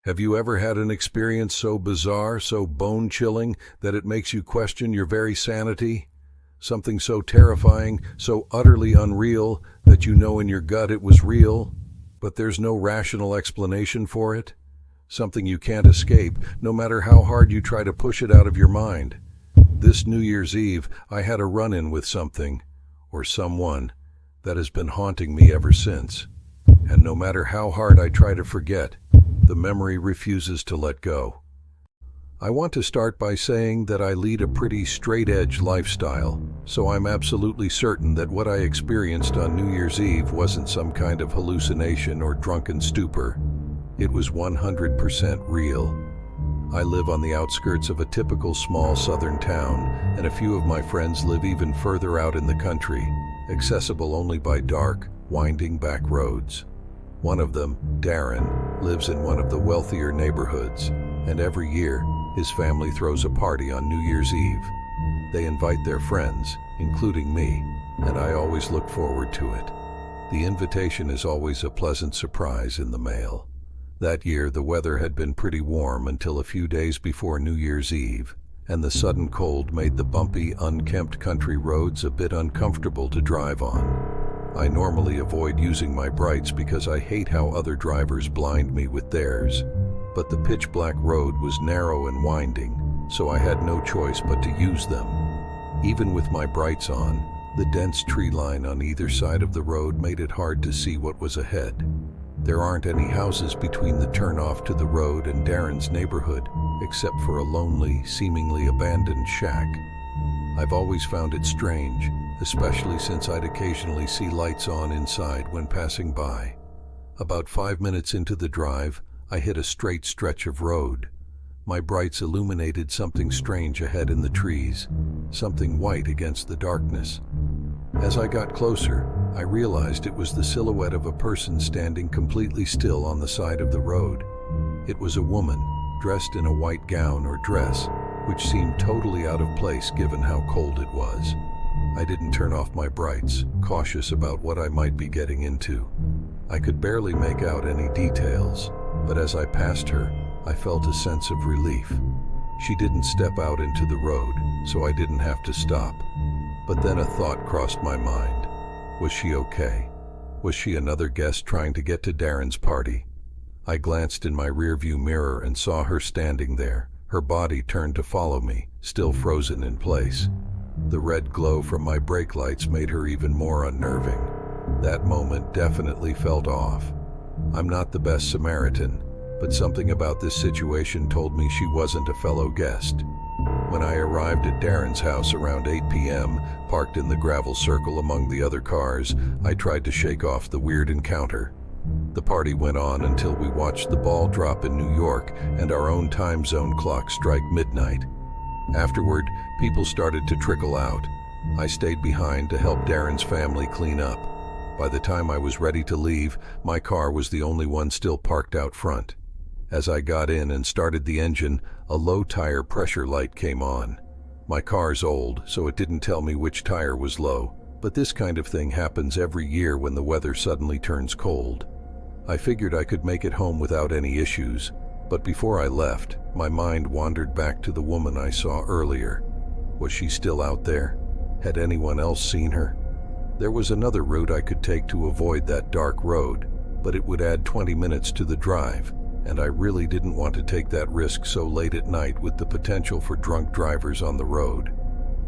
Have you ever had an experience so bizarre, so bone-chilling, that it makes you question your very sanity? Something so terrifying, so utterly unreal, that you know in your gut it was real, but there's no rational explanation for it? Something you can't escape, no matter how hard you try to push it out of your mind. This New Year's Eve, I had a run-in with something, or someone, that has been haunting me ever since. And no matter how hard I try to forget, the memory refuses to let go. I want to start by saying that I lead a pretty straight-edge lifestyle, so I'm absolutely certain that what I experienced on New Year's Eve wasn't some kind of hallucination or drunken stupor. It was 100% real. I live on the outskirts of a typical small southern town, and a few of my friends live even further out in the country, accessible only by dark, winding back roads. One of them, Darren, lives in one of the wealthier neighborhoods, and every year, his family throws a party on New Year's Eve. They invite their friends, including me, and I always look forward to it. The invitation is always a pleasant surprise in the mail. That year, the weather had been pretty warm until a few days before New Year's Eve, and the sudden cold made the bumpy, unkempt country roads a bit uncomfortable to drive on. I normally avoid using my brights because I hate how other drivers blind me with theirs. But the pitch-black road was narrow and winding, so I had no choice but to use them. Even with my brights on, the dense tree line on either side of the road made it hard to see what was ahead. There aren't any houses between the turnoff to the road and Darren's neighborhood, except for a lonely, seemingly abandoned shack. I've always found it strange, especially since I'd occasionally see lights on inside when passing by. About 5 minutes into the drive, I hit a straight stretch of road. My brights illuminated something strange ahead in the trees, something white against the darkness. As I got closer, I realized it was the silhouette of a person standing completely still on the side of the road. It was a woman, dressed in a white gown or dress, which seemed totally out of place given how cold it was. I didn't turn off my brights, cautious about what I might be getting into. I could barely make out any details, but as I passed her, I felt a sense of relief. She didn't step out into the road, so I didn't have to stop. But then a thought crossed my mind. Was she okay? Was she another guest trying to get to Darren's party? I glanced in my rearview mirror and saw her standing there, her body turned to follow me, still frozen in place. The red glow from my brake lights made her even more unnerving. That moment definitely felt off. I'm not the best Samaritan, but something about this situation told me she wasn't a fellow guest. When I arrived at Darren's house around 8 p.m., parked in the gravel circle among the other cars, I tried to shake off the weird encounter. The party went on until we watched the ball drop in New York and our own time zone clock strike midnight. Afterward, people started to trickle out. I stayed behind to help Darren's family clean up. By the time I was ready to leave, my car was the only one still parked out front. As I got in and started the engine, a low tire pressure light came on. My car's old, so it didn't tell me which tire was low, but this kind of thing happens every year when the weather suddenly turns cold. I figured I could make it home without any issues, but before I left, my mind wandered back to the woman I saw earlier. Was she still out there? Had anyone else seen her? There was another route I could take to avoid that dark road, but it would add 20 minutes to the drive, and I really didn't want to take that risk so late at night with the potential for drunk drivers on the road.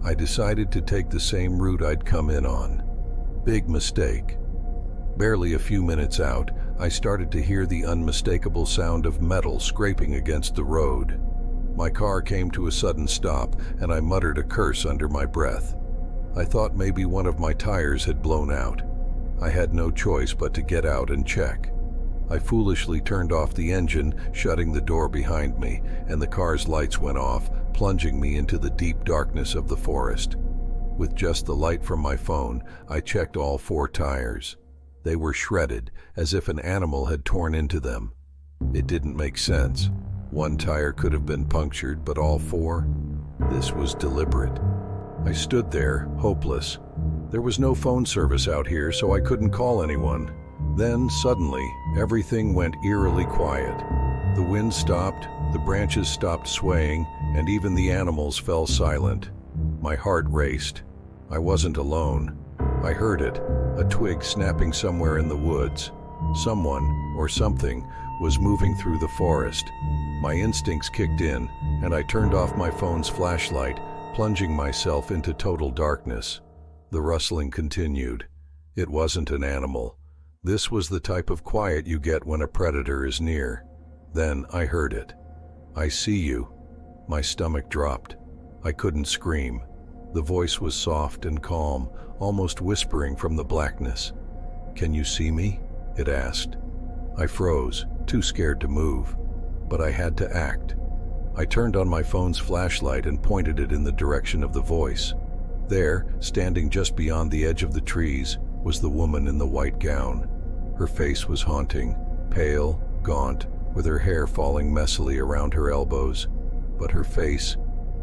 I decided to take the same route I'd come in on. Big mistake. Barely a few minutes out, I started to hear the unmistakable sound of metal scraping against the road. My car came to a sudden stop, and I muttered a curse under my breath. I thought maybe one of my tires had blown out. I had no choice but to get out and check. I foolishly turned off the engine, shutting the door behind me, and the car's lights went off, plunging me into the deep darkness of the forest. With just the light from my phone, I checked all 4 tires. They were shredded, as if an animal had torn into them. It didn't make sense. One tire could have been punctured, but all 4? This was deliberate. I stood there, hopeless. There was no phone service out here, so I couldn't call anyone. Then, suddenly, everything went eerily quiet. The wind stopped, the branches stopped swaying, and even the animals fell silent. My heart raced. I wasn't alone. I heard it, a twig snapping somewhere in the woods. Someone, or something, was moving through the forest. My instincts kicked in, and I turned off my phone's flashlight, plunging myself into total darkness. The rustling continued. It wasn't an animal. This was the type of quiet you get when a predator is near. Then I heard it. "I see you." My stomach dropped. I couldn't scream. The voice was soft and calm, almost whispering from the blackness. "Can you see me?" it asked. I froze, too scared to move. But I had to act. I turned on my phone's flashlight and pointed it in the direction of the voice. There, standing just beyond the edge of the trees, was the woman in the white gown. Her face was haunting, pale, gaunt, with her hair falling messily around her elbows. But her face,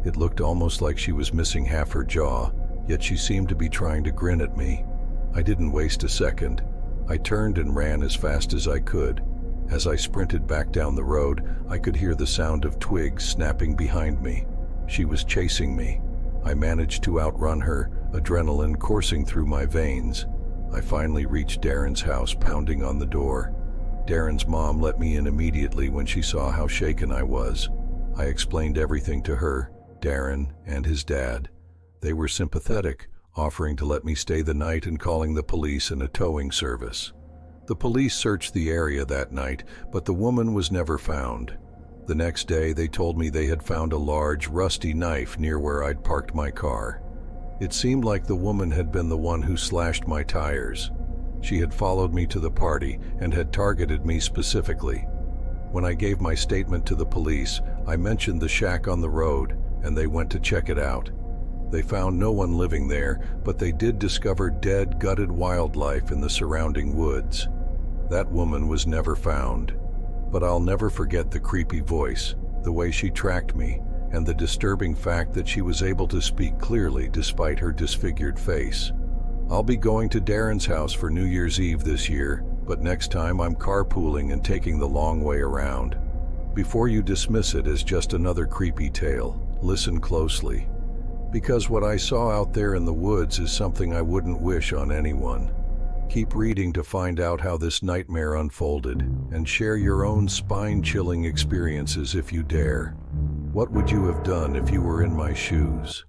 it looked almost like she was missing half her jaw, yet she seemed to be trying to grin at me. I didn't waste a second. I turned and ran as fast as I could. As I sprinted back down the road, I could hear the sound of twigs snapping behind me. She was chasing me. I managed to outrun her, adrenaline coursing through my veins. I finally reached Darren's house, pounding on the door. Darren's mom let me in immediately when she saw how shaken I was. I explained everything to her, Darren, and his dad. They were sympathetic, offering to let me stay the night and calling the police and a towing service. The police searched the area that night, but the woman was never found. The next day, they told me they had found a large, rusty knife near where I'd parked my car. It seemed like the woman had been the one who slashed my tires. She had followed me to the party and had targeted me specifically. When I gave my statement to the police, I mentioned the shack on the road, and they went to check it out. They found no one living there, but they did discover dead, gutted wildlife in the surrounding woods. That woman was never found. But I'll never forget the creepy voice, the way she tracked me, and the disturbing fact that she was able to speak clearly despite her disfigured face. I'll be going to Darren's house for New Year's Eve this year, but next time I'm carpooling and taking the long way around. Before you dismiss it as just another creepy tale, listen closely. Because what I saw out there in the woods is something I wouldn't wish on anyone. Keep reading to find out how this nightmare unfolded, and share your own spine-chilling experiences if you dare. What would you have done if you were in my shoes?